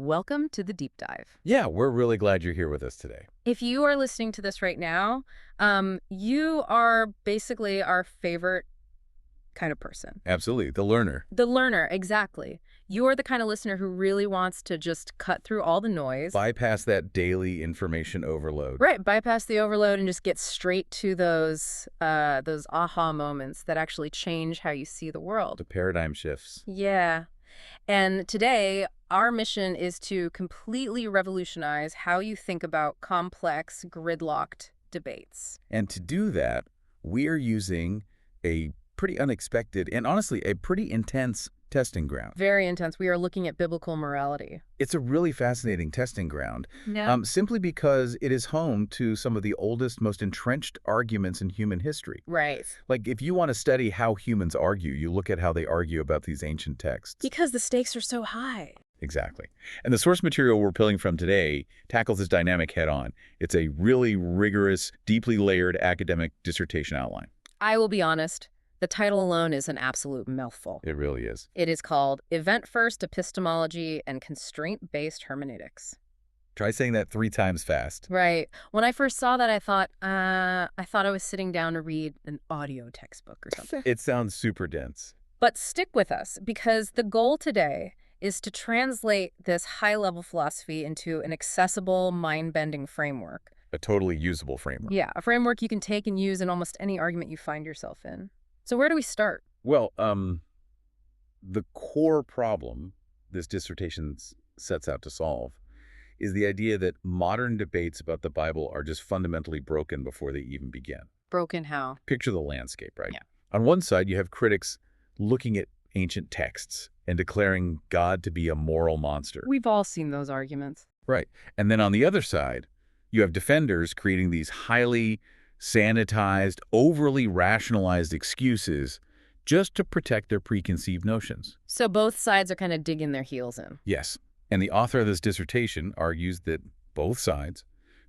Welcome to the deep dive. Yeah, we're really glad you're here with us today. If you are listening to this right now, you are basically our favorite kind of person. Absolutely. The learner. The learner, exactly. You're the kind of listener who really wants to just cut through all the noise. Bypass that daily information overload. Right, bypass the overload and just get straight to those aha moments that actually change how you see the world. The paradigm shifts. Yeah. And today, our mission is to completely revolutionize how you think about complex, gridlocked debates. And to do that, we are using a pretty unexpected and honestly a pretty intense testing ground. Very intense. We are looking at biblical morality. It's a really fascinating testing ground, Yeah. simply because it is home to some of the oldest, most entrenched arguments in human history. Right. Like, if you want to study how humans argue, you look at how they argue about these ancient texts. Because the stakes are so high. Exactly. And the source material we're pulling from today tackles this dynamic head-on. It's a really rigorous, deeply layered academic dissertation outline. I will be honest, the title alone is an absolute mouthful. It really is. It is called Event-First Epistemology and Constraint-Based Hermeneutics. Try saying that 3 times fast. Right. When I first saw that, I thought I was sitting down to read an audio textbook or something. It sounds super dense. But stick with us, because the goal today is to translate this high-level philosophy into an accessible, mind-bending framework. A totally usable framework. Yeah, a framework you can take and use in almost any argument you find yourself in. So where do we start? Well, the core problem this dissertation sets out to solve is the idea that modern debates about the Bible are just fundamentally broken before they even begin. Broken how? Picture the landscape, right? Yeah. On one side, you have critics looking at ancient texts and declaring God to be a moral monster. We've all seen those arguments. Right. And then on the other side, you have defenders creating these highly sanitized, overly rationalized excuses just to protect their preconceived notions. So both sides are kind of digging their heels in. Yes. And the author of this dissertation argues that both sides,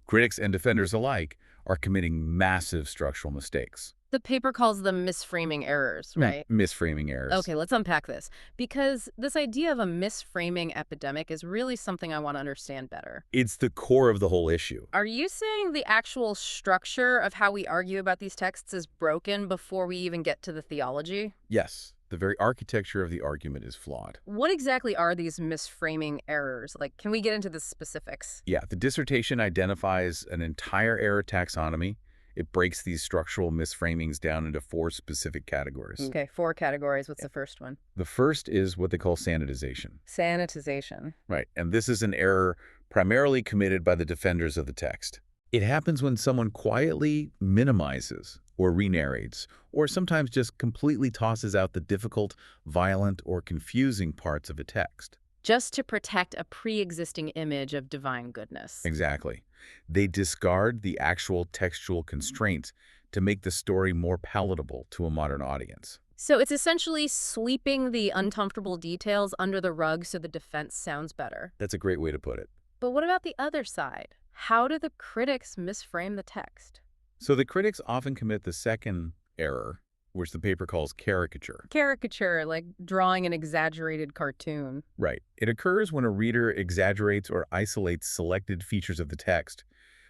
critics and defenders alike, are committing massive structural mistakes. The paper calls them misframing errors, right? Misframing errors. Okay, let's unpack this. Because this idea of a misframing epidemic is really something I want to understand better. It's the core of the whole issue. Are you saying the actual structure of how we argue about these texts is broken before we even get to the theology? Yes. The very architecture of the argument is flawed. What exactly are these misframing errors? Like, can we get into the specifics? Yeah, the dissertation identifies an entire error taxonomy. It breaks these structural misframings down into 4 specific categories. Okay, 4 categories. What's the first one? The first is what they call sanitization. Sanitization. Right, and this is an error primarily committed by the defenders of the text. It happens when someone quietly minimizes or re-narrates, or sometimes just completely tosses out the difficult, violent, or confusing parts of a text. Just to protect a pre-existing image of divine goodness. Exactly. They discard the actual textual constraints to make the story more palatable to a modern audience. So it's essentially sweeping the uncomfortable details under the rug so the defense sounds better. That's a great way to put it. But what about the other side? How do the critics misframe the text? So the critics often commit the second error, which the paper calls caricature. Caricature, like drawing an exaggerated cartoon. Right. It occurs when a reader exaggerates or isolates selected features of the text,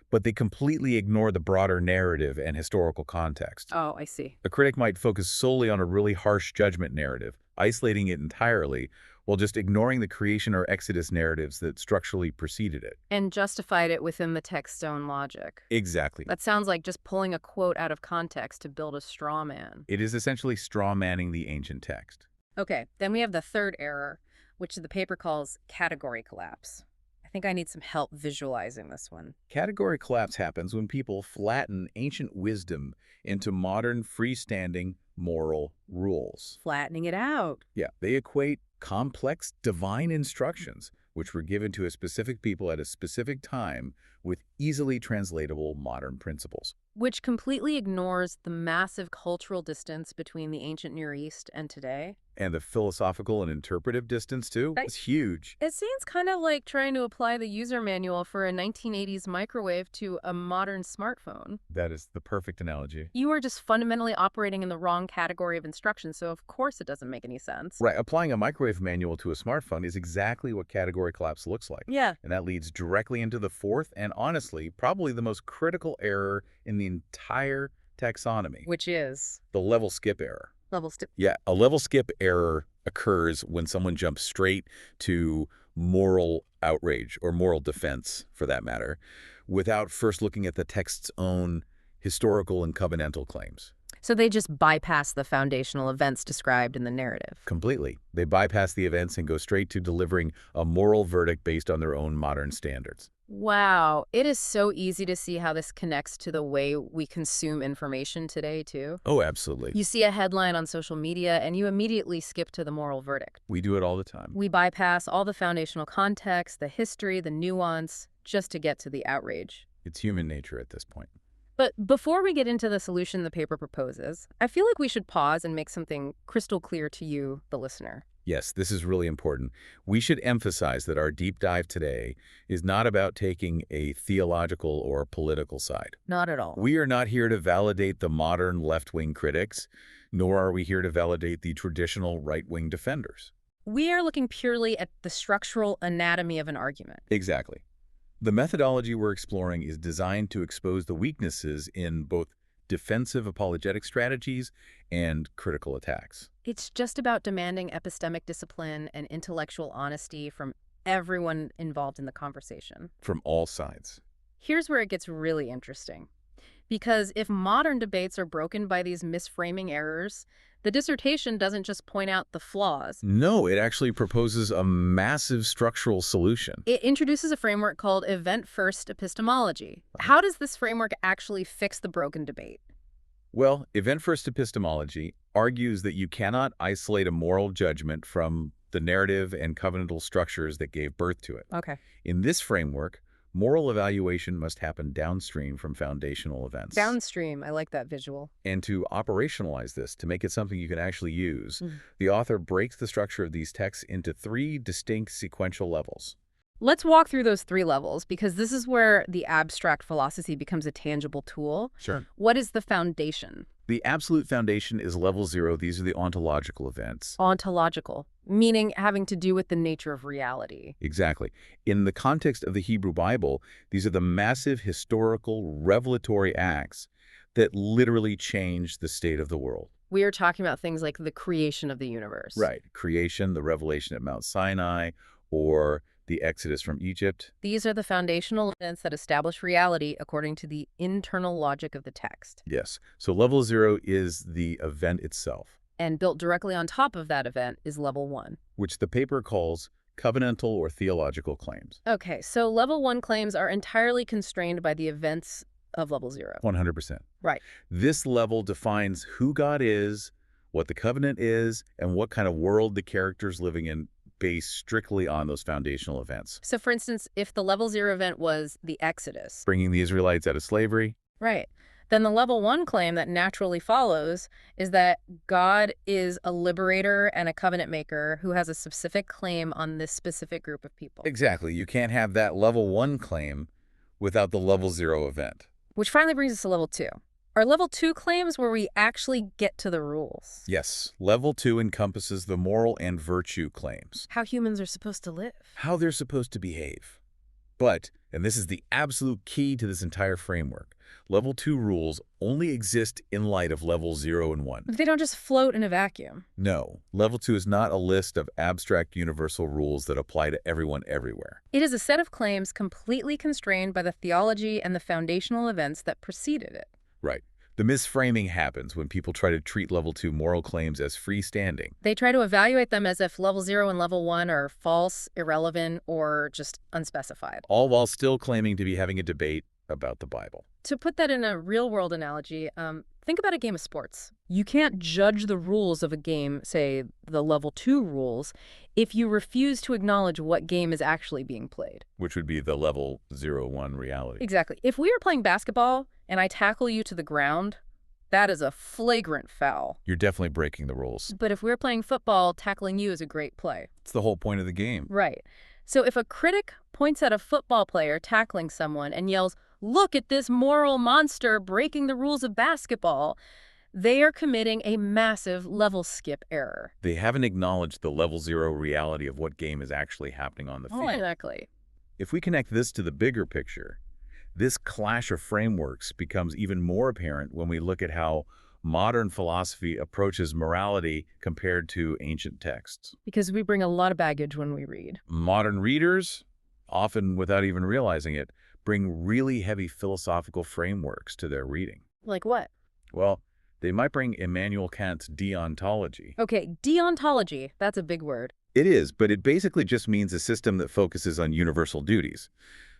but they completely ignore the broader narrative and historical context. Oh, I see. A critic might focus solely on a really harsh judgment narrative, isolating it entirely, while just ignoring the creation or Exodus narratives that structurally preceded it. And justified it within the text's own logic. Exactly. That sounds like just pulling a quote out of context to build a straw man. It is essentially straw-manning the ancient text. Okay, then we have the third error, which the paper calls category collapse. I think I need some help visualizing this one. Category collapse happens when people flatten ancient wisdom into modern freestanding moral rules. Flattening it out. Yeah, they equate complex divine instructions, which were given to a specific people at a specific time, with easily translatable modern principles. Which completely ignores the massive cultural distance between the ancient Near East and today. And the philosophical and interpretive distance, too, Right. is huge. It seems kind of like trying to apply the user manual for a 1980s microwave to a modern smartphone. That is the perfect analogy. You are just fundamentally operating in the wrong category of instruction, so of course it doesn't make any sense. Right, applying a microwave manual to a smartphone is exactly what category collapse looks like. Yeah. And that leads directly into the fourth and honestly, probably the most critical error in the entire taxonomy, Which is the level skip error. level step. Yeah, a level skip error occurs when someone jumps straight to moral outrage or moral defense, for that matter, without first looking at the text's own historical and covenantal claims. So they just bypass the foundational events described in the narrative. Completely. They bypass the events and go straight to delivering a moral verdict based on their own modern standards. Wow, it is so easy to see how this connects to the way we consume information today, too. Oh, absolutely. You see a headline on social media and you immediately skip to the moral verdict. We do it all the time. We bypass all the foundational context, the history, the nuance, just to get to the outrage. It's human nature at this point. But before we get into the solution the paper proposes, I feel like we should pause and make something crystal clear to you, the listener. Yes, this is really important. We should emphasize that our deep dive today is not about taking a theological or political side. Not at all. We are not here to validate the modern left-wing critics, nor are we here to validate the traditional right-wing defenders. We are looking purely at the structural anatomy of an argument. Exactly. The methodology we're exploring is designed to expose the weaknesses in both defensive apologetic strategies and critical attacks. It's just about demanding epistemic discipline and intellectual honesty from everyone involved in the conversation. From all sides. Here's where it gets really interesting. Because if modern debates are broken by these misframing errors, the dissertation doesn't just point out the flaws. No, it actually proposes a massive structural solution. It introduces a framework called event-first epistemology. How does this framework actually fix the broken debate? Well, event-first epistemology argues that you cannot isolate a moral judgment from the narrative and covenantal structures that gave birth to it. Okay. In this framework, moral evaluation must happen downstream from foundational events. Downstream, I like that visual. And to operationalize this, to make it something you can actually use, Mm. the author breaks the structure of these texts into three distinct sequential levels. Let's walk through those three levels, because this is where the abstract philosophy becomes a tangible tool. Sure. What is the foundation? The absolute foundation is level 0. These are the ontological events. Ontological, meaning having to do with the nature of reality. Exactly. In the context of the Hebrew Bible, these are the massive historical revelatory acts that literally change the state of the world. We are talking about things like the creation of the universe. Right. Creation, the revelation at Mount Sinai, or the Exodus from Egypt. These are the foundational events that establish reality according to the internal logic of the text. Yes. So level 0 is the event itself, And built directly on top of that event is level 1. which the paper calls covenantal or theological claims. Okay, so level 1 claims are entirely constrained by the events of level 0. 100%. Right. This level defines who God is, what the covenant is, and what kind of world the character's living in, based strictly on those foundational events. So for instance, if the level 0 event was the Exodus, Bringing the Israelites out of slavery. right, then the level 1 claim that naturally follows is that God is a liberator and a covenant maker who has a specific claim on this specific group of people. Exactly. You can't have that level 1 claim without the level 0 event. Which finally brings us to level 2. Are level 2 claims where we actually get to the rules? Yes, level 2 encompasses the moral and virtue claims, How humans are supposed to live. how they're supposed to behave. But, and this is the absolute key to this entire framework, level 2 rules only exist in light of level 0 and 1. They don't just float in a vacuum. No, level 2 is not a list of abstract universal rules that apply to everyone everywhere. It is a set of claims completely constrained by the theology and the foundational events that preceded it. Right. The misframing happens when people try to treat level 2 moral claims as freestanding. They try to evaluate them as if level 0 and level 1 are false, irrelevant, or just unspecified. All while still claiming to be having a debate about the Bible. To put that in a real-world analogy, Think about a game of sports. You can't judge the rules of a game, say the level 2 rules, if you refuse to acknowledge what game is actually being played. Which would be the level 0-1 reality. Exactly. If we are playing basketball and I tackle you to the ground, that is a flagrant foul. You're definitely breaking the rules. But if we're playing football, tackling you is a great play. It's the whole point of the game. Right. So if a critic points at a football player tackling someone and yells, "Look at this moral monster breaking the rules of basketball," they are committing a massive level skip error. They haven't acknowledged the level 0 reality of what game is actually happening on the field. Exactly. If we connect this to the bigger picture, this clash of frameworks becomes even more apparent when we look at how modern philosophy approaches morality compared to ancient texts. Because we bring a lot of baggage when we read. Modern readers, often without even realizing it, bring really heavy philosophical frameworks to their reading. Like what? Well, they might bring Immanuel Kant's deontology. Okay, deontology. That's a big word. It is, but it basically just means a system that focuses on universal duties.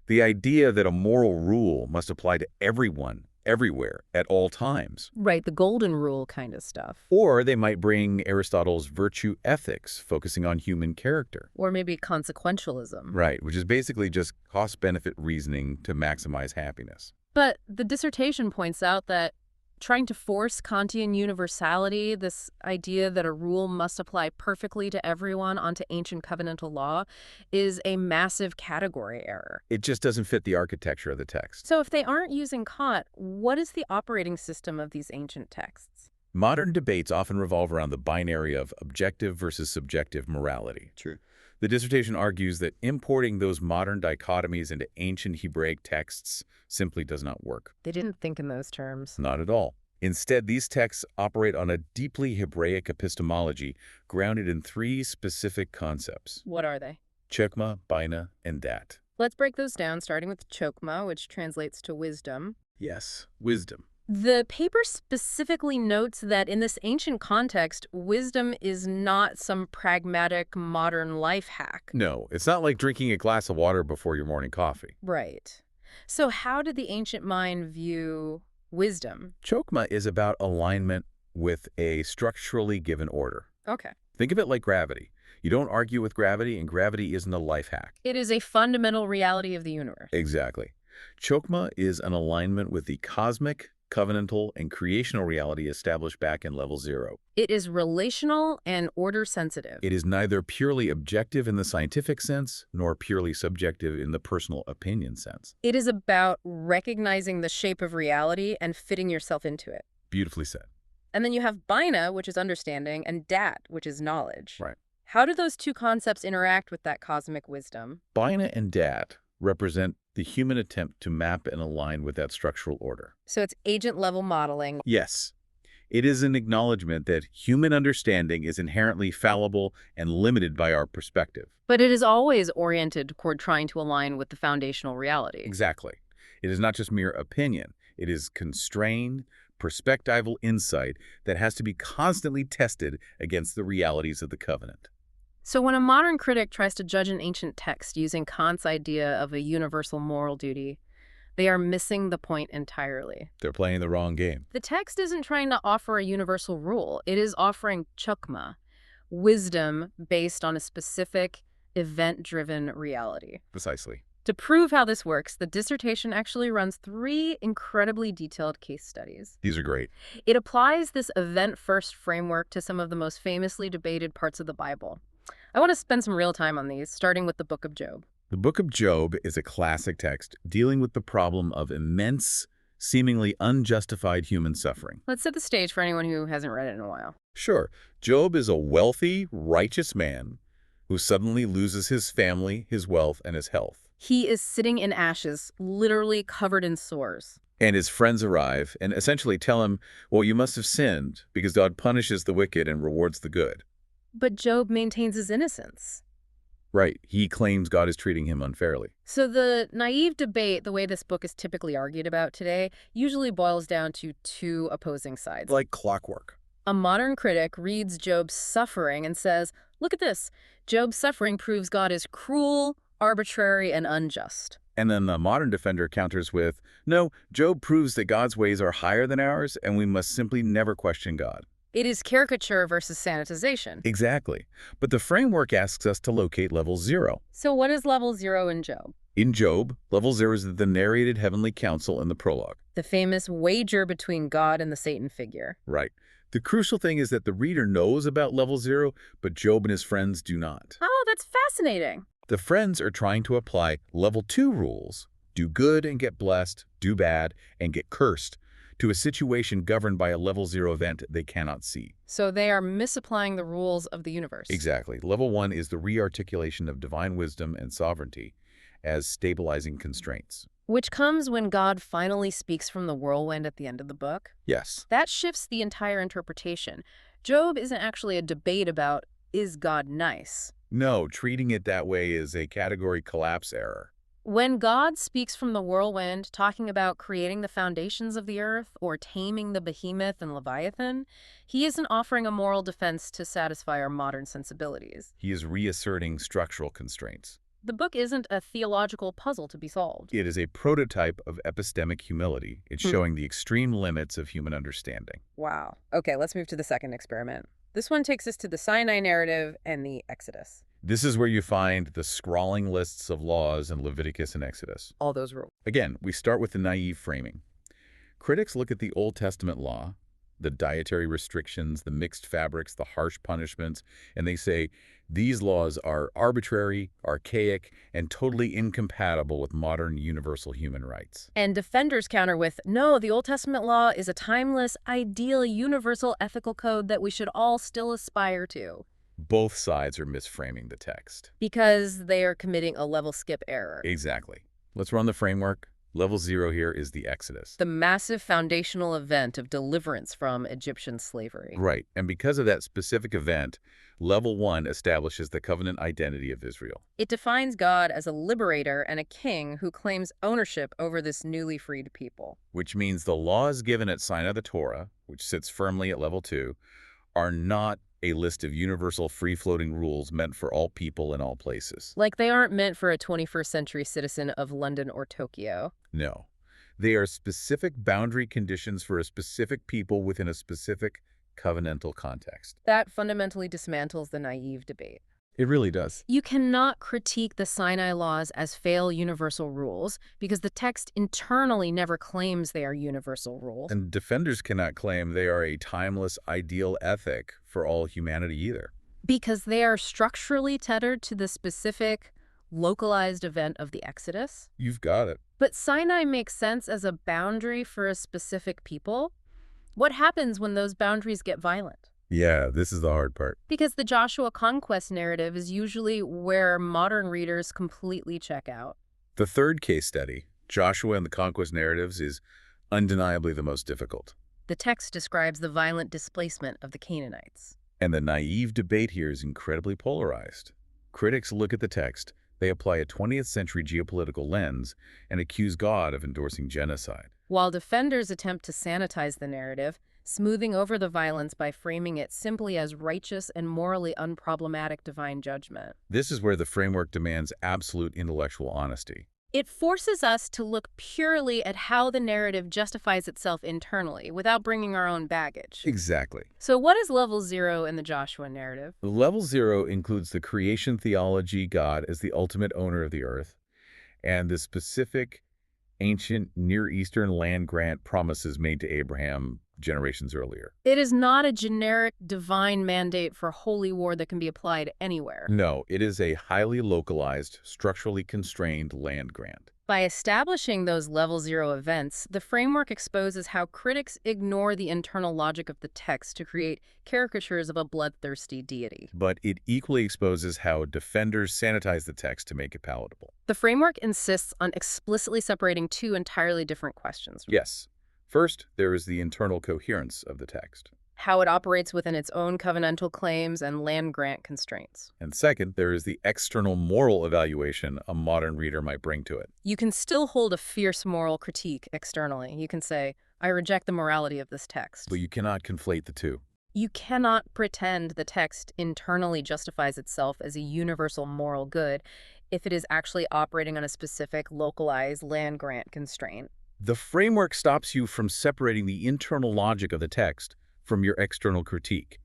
The idea that a moral rule must apply to everyone, everywhere, at all times. Right, the golden rule kind of stuff. Or they might bring Aristotle's virtue ethics, focusing on human character. Or maybe consequentialism. Right, which is basically just cost-benefit reasoning to maximize happiness. But the dissertation points out that trying to force Kantian universality, this idea that a rule must apply perfectly to everyone onto ancient covenantal law, is a massive category error. It just doesn't fit the architecture of the text. So if they aren't using Kant, what is the operating system of these ancient texts? Modern debates often revolve around the binary of objective versus subjective morality. True. The dissertation argues that importing those modern dichotomies into ancient Hebraic texts simply does not work. They didn't think in those terms. Not at all. Instead, these texts operate on a deeply Hebraic epistemology grounded in 3 specific concepts: What are they? chokmah, bina, and dat. Let's break those down, starting with chokmah, which translates to wisdom. Yes, wisdom. The paper specifically notes that in this ancient context, wisdom is not some pragmatic modern life hack. No, it's not like drinking a glass of water before your morning coffee. Right. So how did the ancient mind view wisdom? Chokmah is about alignment with a structurally given order. Okay. Think of it like gravity. You don't argue with gravity, and gravity isn't a life hack. It is a fundamental reality of the universe. Exactly. Chokmah is an alignment with the cosmic, covenantal, and creational reality established back in level 0. It is relational and order sensitive. It is neither purely objective in the scientific sense, nor purely subjective in the personal opinion sense. It is about recognizing the shape of reality and fitting yourself into it. Beautifully said. And then you have bina, which is understanding, and dat, which is knowledge. Right. How do those two concepts interact with that cosmic wisdom? Bina and dat represent the human attempt to map and align with that structural order. So it's agent-level modeling. Yes. It is an acknowledgement that human understanding is inherently fallible and limited by our perspective. But it is always oriented toward trying to align with the foundational reality. Exactly. It is not just mere opinion. It is constrained, perspectival insight that has to be constantly tested against the realities of the covenant. So when a modern critic tries to judge an ancient text using Kant's idea of a universal moral duty, they are missing the point entirely. They're playing the wrong game. The text isn't trying to offer a universal rule. It is offering chokmah, wisdom based on a specific, event-driven reality. Precisely. To prove how this works, the dissertation actually runs 3 incredibly detailed case studies. These are great. It applies this event-first framework to some of the most famously debated parts of the Bible. I want to spend some real time on these, starting with the Book of Job. The Book of Job is a classic text dealing with the problem of immense, seemingly unjustified human suffering. Let's set the stage for anyone who hasn't read it in a while. Sure, Job is a wealthy, righteous man who suddenly loses his family, his wealth, and his health. He is sitting in ashes, literally covered in sores. And his friends arrive and essentially tell him, well, you must have sinned because God punishes the wicked and rewards the good. But Job maintains his innocence. Right. He claims God is treating him unfairly. So the naive debate, the way this book is typically argued about today, usually boils down to 2 opposing sides. Like clockwork. A modern critic reads Job's suffering and says, look at this. Job's suffering proves God is cruel, arbitrary, and unjust. And then the modern defender counters with, no, Job proves that God's ways are higher than ours, and we must simply never question God. It is caricature versus sanitization. Exactly. But the framework asks us to locate level 0. So what is level 0 in Job? In Job, level 0 is the narrated heavenly council in the prologue. The famous wager between God and the Satan figure. Right. The crucial thing is that the reader knows about level 0, but Job and his friends do not. Oh, that's fascinating. The friends are trying to apply level 2 rules, do good and get blessed, do bad and get cursed, to a situation governed by a level 0 event they cannot see. So they are misapplying the rules of the universe. Exactly. Level 1 is the rearticulation of divine wisdom and sovereignty as stabilizing constraints. Which comes when God finally speaks from the whirlwind at the end of the book. Yes. That shifts the entire interpretation. Job isn't actually a debate about, is God nice? No, treating it that way is a category collapse error. When God speaks from the whirlwind, talking about creating the foundations of the earth or taming the behemoth and leviathan, he isn't offering a moral defense to satisfy our modern sensibilities. He is reasserting structural constraints. The book isn't a theological puzzle to be solved. It is a prototype of epistemic humility. It's showing the extreme limits of human understanding. Wow. Okay, let's move to the second experiment. This one takes us to the Sinai narrative and the Exodus. This is where you find the scrawling lists of laws in Leviticus and Exodus. All those rules. Again, we start with the naive framing. Critics look at the Old Testament law, the dietary restrictions, the mixed fabrics, the harsh punishments, and they say these laws are arbitrary, archaic, and totally incompatible with modern universal human rights. And defenders counter with, no, the Old Testament law is a timeless, ideal, universal ethical code that we should all still aspire to. Both sides are misframing the text. Because they are committing a level skip error. Exactly. Let's run the framework. Level 0 here is the Exodus. The massive foundational event of deliverance from Egyptian slavery. Right. And because of that specific event, level 1 establishes the covenant identity of Israel. It defines God as a liberator and a king who claims ownership over this newly freed people. Which means the laws given at Sinai the Torah, which sits firmly at level 2, are not a list of universal free-floating rules meant for all people in all places. Like they aren't meant for a 21st century citizen of London or Tokyo. No. They are specific boundary conditions for a specific people within a specific covenantal context. That fundamentally dismantles the naive debate. It really does. You cannot critique the Sinai laws as fail universal rules because the text internally never claims they are universal rules. And defenders cannot claim they are a timeless, ideal ethic for all humanity either. Because they are structurally tethered to the specific, localized event of the Exodus. You've got it. But Sinai makes sense as a boundary for a specific people. What happens when those boundaries get violent? Yeah, this is the hard part. Because the Joshua conquest narrative is usually where modern readers completely check out. The third case study, Joshua and the conquest narratives, is undeniably the most difficult. The text describes the violent displacement of the Canaanites. And the naive debate here is incredibly polarized. Critics look at the text, they apply a 20th century geopolitical lens, and accuse God of endorsing genocide. While defenders attempt to sanitize the narrative, smoothing over the violence by framing it simply as righteous and morally unproblematic divine judgment. This is where the framework demands absolute intellectual honesty. It forces us to look purely at how the narrative justifies itself internally, without bringing our own baggage. Exactly. So what is level 0 in the Joshua narrative? Level 0 includes the creation theology, God as the ultimate owner of the earth, and the specific ancient Near Eastern land grant promises made to Abraham generations earlier. It is not a generic divine mandate for holy war that can be applied anywhere. No, it is a highly localized, structurally constrained land grant. By establishing those level 0 events, the framework exposes how critics ignore the internal logic of the text to create caricatures of a bloodthirsty deity. But it equally exposes how defenders sanitize the text to make it palatable. The framework insists on explicitly separating two entirely different questions. Yes. First, there is the internal coherence of the text. How it operates within its own covenantal claims and land grant constraints. And second, there is the external moral evaluation a modern reader might bring to it. You can still hold a fierce moral critique externally. You can say, I reject the morality of this text. But you cannot conflate the two. You cannot pretend the text internally justifies itself as a universal moral good if it is actually operating on a specific localized land-grant constraint. The framework stops you from separating the internal logic of the text from your external critique.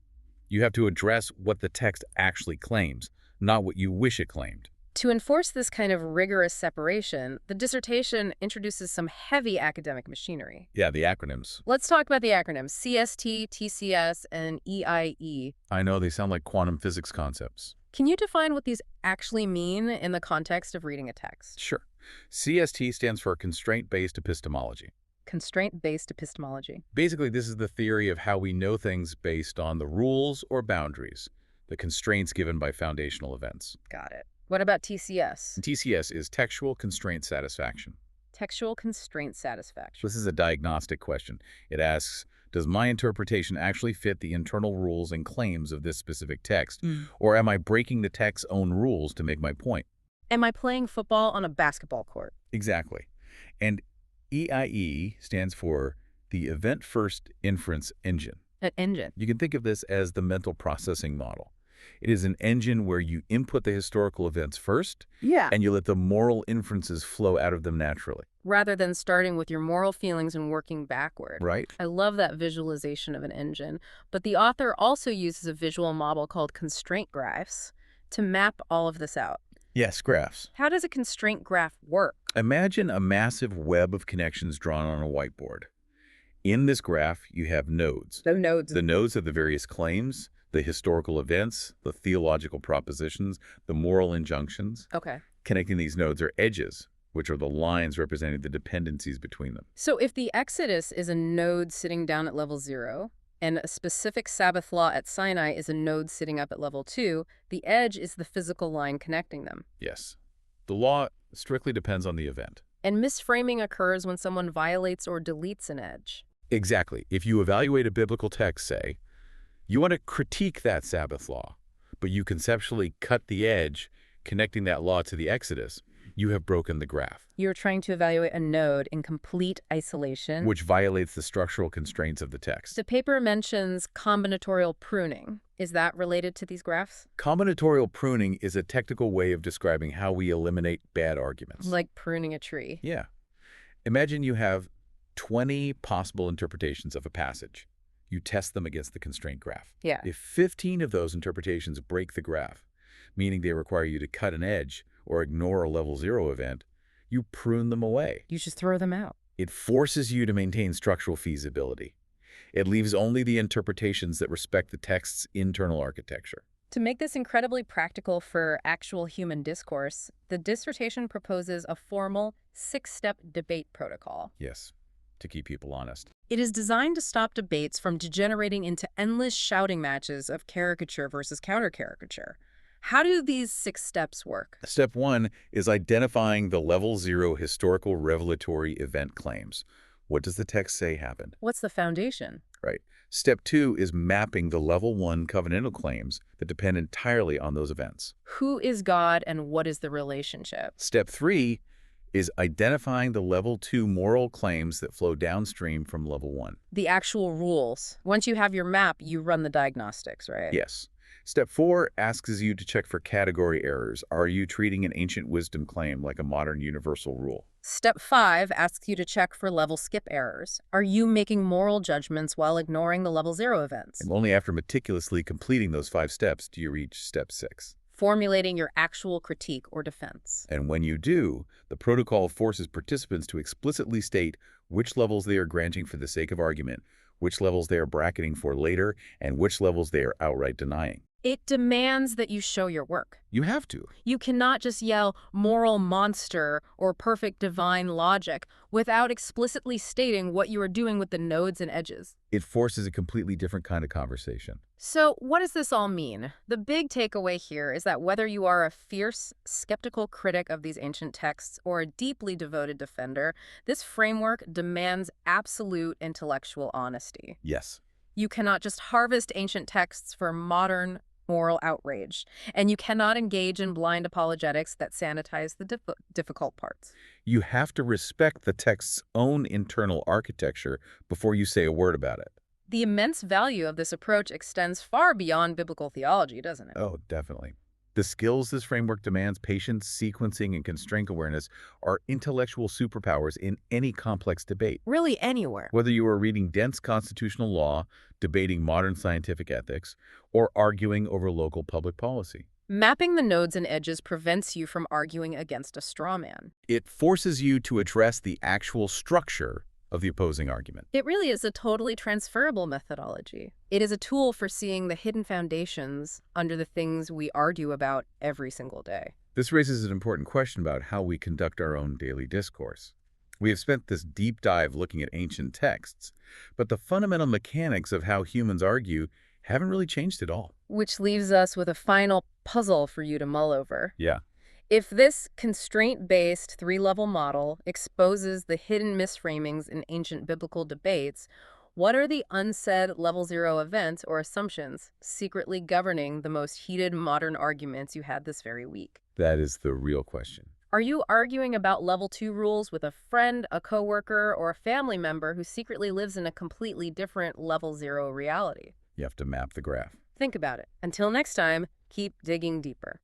You have to address what the text actually claims, not what you wish it claimed. To enforce this kind of rigorous separation, the dissertation introduces some heavy academic machinery. Yeah, the acronyms. Let's talk about the acronyms CST, TCS, and EIE. I know they sound like quantum physics concepts. Can you define what these actually mean in the context of reading a text? Sure. CST stands for constraint-based epistemology. Constraint-based epistemology. Basically, this is the theory of how we know things based on the rules or boundaries, the constraints given by foundational events. Got it. What about TCS? And TCS is textual constraint satisfaction. Textual constraint satisfaction. This is a diagnostic question. It asks, does my interpretation actually fit the internal rules and claims of this specific text, or am I breaking the text's own rules to make my point? Am I playing football on a basketball court? Exactly. And EIE stands for the Event First Inference Engine. An engine. You can think of this as the mental processing model. It is an engine where you input the historical events first, and you let the moral inferences flow out of them naturally. Rather than starting with your moral feelings and working backward. Right? I love that visualization of an engine, but the author also uses a visual model called constraint graphs to map all of this out. Yes, graphs. How does a constraint graph work? Imagine a massive web of connections drawn on a whiteboard. In this graph, you have nodes. The nodes. The nodes of the various claims, the historical events, the theological propositions, the moral injunctions. Okay. Connecting these nodes are edges, which are the lines representing the dependencies between them. So if the Exodus is a node sitting down at level 0, and a specific Sabbath law at Sinai is a node sitting up at level 2, the edge is the physical line connecting them. Yes. The law strictly depends on the event. And misframing occurs when someone violates or deletes an edge. Exactly. If you evaluate a biblical text, say, you want to critique that Sabbath law, but you conceptually cut the edge connecting that law to the Exodus, you have broken the graph. You're trying to evaluate a node in complete isolation. Which violates the structural constraints of the text. The paper mentions combinatorial pruning. Is that related to these graphs? Combinatorial pruning is a technical way of describing how we eliminate bad arguments. Like pruning a tree. Yeah. Imagine you have 20 possible interpretations of a passage. You test them against the constraint graph. Yeah. If 15 of those interpretations break the graph, meaning they require you to cut an edge or ignore a level 0 event, you prune them away. You just throw them out. It forces you to maintain structural feasibility. It leaves only the interpretations that respect the text's internal architecture. To make this incredibly practical for actual human discourse, the dissertation proposes a formal 6-step debate protocol. Yes, to keep people honest. It is designed to stop debates from degenerating into endless shouting matches of caricature versus counter-caricature. How do these 6 steps work? Step 1 is identifying the level 0 historical revelatory event claims. What does the text say happened? What's the foundation? Right. Step 2 is mapping the level 1 covenantal claims that depend entirely on those events. Who is God and what is the relationship? Step 3 is identifying the level 2 moral claims that flow downstream from level 1. The actual rules. Once you have your map, you run the diagnostics, right? Yes. Step 4 asks you to check for category errors. Are you treating an ancient wisdom claim like a modern universal rule? Step 5 asks you to check for level skip errors. Are you making moral judgments while ignoring the level 0 events? And only after meticulously completing those 5 steps do you reach step 6. Formulating your actual critique or defense. And when you do, the protocol forces participants to explicitly state which levels they are granting for the sake of argument, which levels they are bracketing for later, and which levels they are outright denying. It demands that you show your work. You have to. You cannot just yell moral monster or perfect divine logic without explicitly stating what you are doing with the nodes and edges. It forces a completely different kind of conversation. So what does this all mean? The big takeaway here is that whether you are a fierce, skeptical critic of these ancient texts or a deeply devoted defender, this framework demands absolute intellectual honesty. Yes. You cannot just harvest ancient texts for modern moral outrage, and you cannot engage in blind apologetics that sanitize the difficult parts. You have to respect the text's own internal architecture before you say a word about it. The immense value of this approach extends far beyond biblical theology, doesn't it? Oh, definitely. The skills this framework demands, patience, sequencing, and constraint awareness, are intellectual superpowers in any complex debate. Really anywhere. Whether you are reading dense constitutional law, debating modern scientific ethics, or arguing over local public policy. Mapping the nodes and edges prevents you from arguing against a straw man. It forces you to address the actual structure of the opposing argument. It really is a totally transferable methodology. It is a tool for seeing the hidden foundations under the things we argue about every single day. This raises an important question about how we conduct our own daily discourse. We have spent this deep dive looking at ancient texts, but the fundamental mechanics of how humans argue haven't really changed at all. Which leaves us with a final puzzle for you to mull over. Yeah. If this constraint-based three-level model exposes the hidden misframings in ancient biblical debates, what are the unsaid level zero events or assumptions secretly governing the most heated modern arguments you had this very week? That is the real question. Are you arguing about level 2 rules with a friend, a coworker, or a family member who secretly lives in a completely different level 0 reality? You have to map the graph. Think about it. Until next time, keep digging deeper.